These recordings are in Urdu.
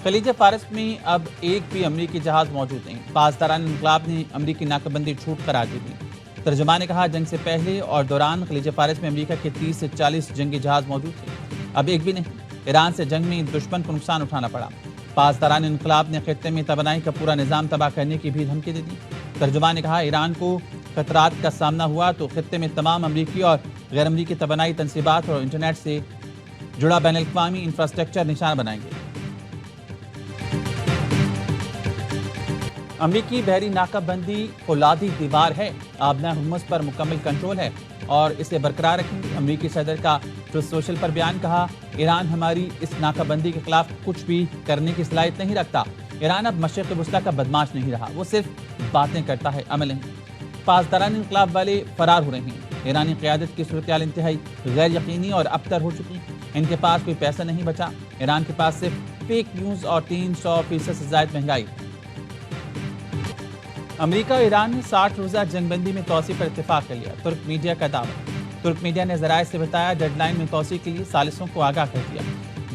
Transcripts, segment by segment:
خلیج فارس میں اب ایک بھی امریکی جہاز موجود نہیں۔ پاسداران انقلاب نے امریکی ناکہ بندی جھوٹ قرار دے دی۔ ترجمان نے کہا جنگ سے پہلے اور دوران خلیج فارس میں امریکہ کے 30 سے 40 جنگی جہاز موجود تھے، اب ایک بھی نہیں۔ ایران سے جنگ میں دشمن کو نقصان اٹھانا پڑا۔ پاسداران انقلاب نے خطے میں توانائی کا پورا نظام تباہ کرنے کی بھی دھمکی دے دی۔ ترجمان نے کہا ایران کو خطرات کا سامنا ہوا تو خطے میں تمام امریکی اور غیر امریکی توانائی تنصیبات اور انٹرنیٹ سے جڑا بین الاقوامی انفراسٹرکچر نشانہ بنائیں گے۔ امریکی بحری ناکہ بندی فولادی دیوار ہے، آبنہ ہرمز پر مکمل کنٹرول ہے اور اسے برقرار رکھیں گے۔ امریکی صدر کا ٹروتھ سوشل پر بیان کہا ایران ہماری اس ناکہ بندی کے خلاف کچھ بھی کرنے کی صلاحیت نہیں رکھتا۔ ایران اب مشرق وسطیٰ کا بدماش نہیں رہا، وہ صرف باتیں کرتا ہے، عمل نہیں۔ پاسداران انقلاب والے فرار ہو رہے ہیں۔ ایرانی قیادت کی صورتحال انتہائی غیر یقینی اور ابتر ہو چکی ہے۔ ان کے پاس کوئی پیسہ نہیں بچا۔ ایران کے پاس صرف فیک نیوز اور 300% سے زائد مہنگائی۔ امریکہ اور ایران نے 60 روزہ جنگ بندی میں توسیع پر اتفاق کر لیا، ترک میڈیا کا دعویٰ۔ ترک میڈیا نے ذرائع سے بتایا ڈیڈ لائن میں توسیع کے لیے ثالثوں کو آگاہ کر دیا۔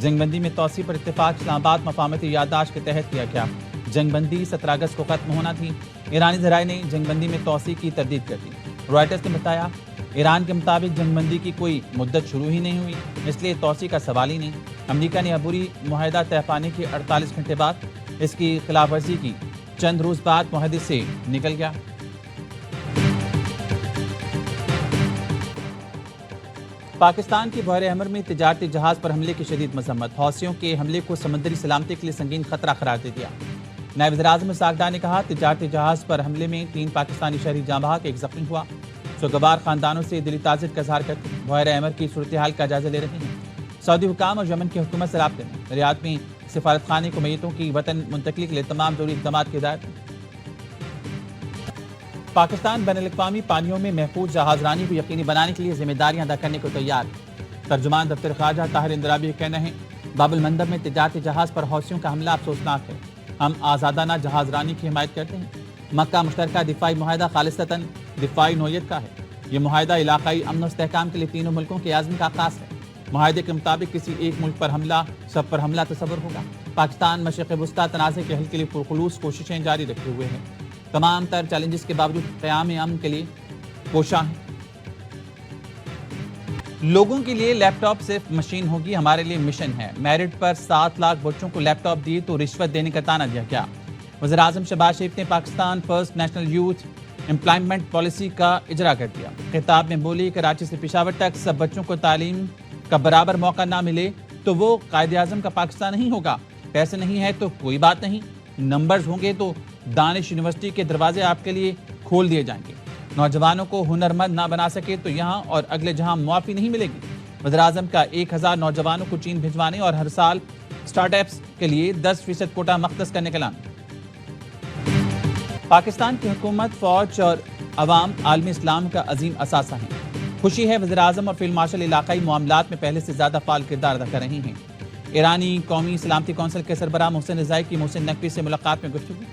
جنگ بندی میں توسیع پر اتفاق اسلام آباد مفاہمتی یادداشت کے تحت کیا گیا۔ جنگ بندی 17 اگست کو ختم ہونا تھی۔ ایرانی ذرائع نے جنگ بندی میں توسیع کی تردید کر دی۔ رائٹرز نے بتایا ایران کے مطابق جنگ بندی کی کوئی مدت شروع ہی نہیں ہوئی، اس لیے توسیع کا سوال ہی نہیں۔ امریکہ نے عبوری معاہدہ طے پانے کے 48 گھنٹے بعد اس کی خلاف ورزی کی، چند روز بعد معاہدے سے نکل گیا۔ پاکستان کی بحر احمر میں تجارتی جہاز پر حملے کی شدید مذمت، حوثیوں کے حملے کو سمندری سلامتی کے لیے سنگین خطرہ قرار دے دیا۔ نائب وزیر اعظم اسحاق ڈار نے کہا تجارتی جہاز پر حملے میں 3 پاکستانی شہری جاں بحق، ایک زخمی ہوا۔ سوگوار خاندانوں سے دلی تعزیت کا اظہار کرتے ہیں، بحر احمر کی صورتحال کا جائزہ لے رہے ہیں۔ سعودی حکام اور یمن کی حکومت سے رابطے میں، ریاض میں سفارت خانے کو میتوں کی وطن منتقلی کے لیے تمام ضروری اقدامات کی ہدایت۔ پاکستان بین الاقوامی پانیوں میں محفوظ جہاز رانی کو یقینی بنانے کے لیے ذمہ داریاں ادا کرنے کو تیار۔ ترجمان دفتر خارجہ طاہر اندرابی کا کہنا ہے باب المندب میں تجارتی جہاز پر حوثیوں کا حملہ افسوسناک ہے، ہم آزادانہ جہاز رانی کی حمایت کرتے ہیں۔ مکہ مشترکہ دفاعی معاہدہ خالصتاً دفاعی نوعیت کا ہے۔ یہ معاہدہ علاقائی امن و استحکام کے لیے تینوں ملکوں کے عزم کا عکاس ہے۔ معاہدے کے مطابق کسی ایک ملک پر حملہ سب پر حملہ تصور ہوگا۔ پاکستان مشرق وسطیٰ تنازع کے حل کے لیے پرخلوص کوششیں جاری رکھے ہوئے ہیں، تمام تر چیلنجز کے باوجود قیام امن کے لیے کوشاں ہیں۔ لوگوں کے لیے لیپ ٹاپ صرف مشین ہوگی، ہمارے لیے مشن ہے۔ میرٹ پر 7 لاکھ بچوں کو لیپ ٹاپ دیے تو رشوت دینے کا تانا دیا گیا۔ وزیر اعظم شہباز شریف نے Pakistan first national youth employment policy کا اجرا کر دیا۔ خطاب میں بولی کراچی سے پشاور تک سب بچوں کو تعلیم کا برابر موقع نہ ملے تو وہ قائد اعظم کا پاکستان نہیں ہوگا۔ پیسے نہیں ہے تو کوئی بات نہیں، نمبرز ہوں گے تو دانش یونیورسٹی کے دروازے آپ کے لیے کھول دیے جائیں گے۔ نوجوانوں کو ہنرمند نہ بنا سکے تو یہاں اور اگلے جہاں معافی نہیں ملے گی۔ وزیر اعظم کا 1000 نوجوانوں کو چین بھجوانے اور ہر سال سٹارٹ اپس کے لیے 10% کوٹا مختص کرنے کا اعلان۔ پاکستان کی حکومت، فوج اور عوام عالمی اسلام کا عظیم اثاثہ ہیں۔ خوشی ہے وزیر اعظم اور فیلڈ مارشل علاقائی معاملات میں پہلے سے زیادہ فعال کردار ادا کر رہی ہیں۔ ایرانی قومی سلامتی کونسل کے سربراہ محسن رضائی کی محسن نقوی سے ملاقات میں گفتگو۔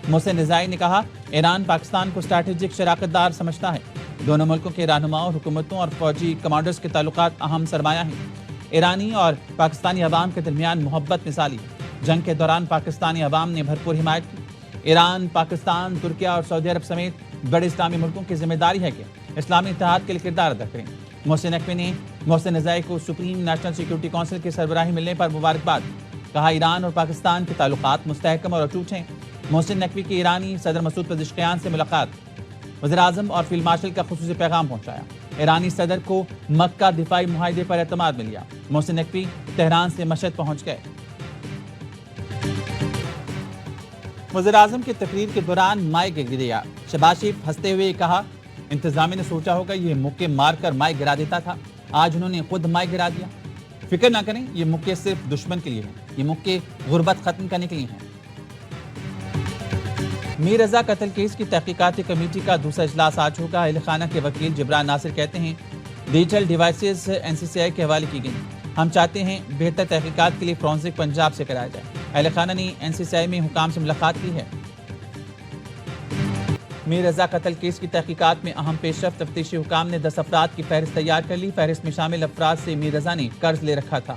محسن رضائی نے کہا ایران پاکستان کو اسٹریٹجک شراکت دار سمجھتا ہے۔ دونوں ملکوں کے رہنماؤں، حکومتوں اور فوجی کمانڈرز کے تعلقات اہم سرمایہ ہیں۔ ایرانی اور پاکستانی عوام کے درمیان محبت مثالی ہے۔ جنگ کے دوران پاکستانی عوام نے بھرپور حمایت کی۔ ایران، پاکستان، ترکیہ اور سعودی عرب سمیت بڑے اسلامی ملکوں کی ذمہ داری ہے کہ اسلامی اتحاد کے لیے کردار ادا کریں۔ محسن نقوی نے محسن رضائی کو سپریم نیشنل سیکورٹی کونسل کی سربراہی ملنے پر مبارکباد، کہا ایران اور پاکستان کے تعلقات مستحکم اور اٹوٹ ہیں۔ محسن نقوی کی ایرانی صدر مسعود پزشکیان سے ملاقات، وزیر اعظم اور فیلڈ مارشل کا خصوصی پیغام پہنچایا۔ ایرانی صدر کو مکہ دفاعی معاہدے پر اعتماد مل گیا۔ محسن نقوی تہران سے مشہد پہنچ گئے۔ وزیر اعظم کی تقریر کے دوران مائک گر گیا، شہباز شریف ہنستے ہوئے کہا انتظامیہ نے سوچا ہوگا یہ مکے مار کر مائک گرا دیتا تھا، آج انہوں نے خود مائک گرا دیا۔ فکر نہ کریں، یہ مکے صرف دشمن کے لیے ہیں، یہ مکے غربت ختم کرنے کے لیے ہیں۔ میر رضا قتل کیس کی تحقیقاتی کمیٹی کا دوسرا اجلاس آج ہوگا۔ اہل خانہ کے وکیل جبران ناصر کہتے ہیں ڈیجیٹل ڈیوائسز NCCI کے حوالے کی گئی، ہم چاہتے ہیں بہتر تحقیقات کے لیے فورنزک پنجاب سے کرایا جائے۔ اہل خانہ نے NCCI میں حکام سے ملاقات کی ہے۔ میر رضا قتل کیس کی تحقیقات میں اہم پیش رفت، تفتیشی حکام نے 10 افراد کی فہرست تیار کر لی۔ فہرست میں شامل افراد سے میر رضا نے قرض لے رکھا تھا۔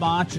5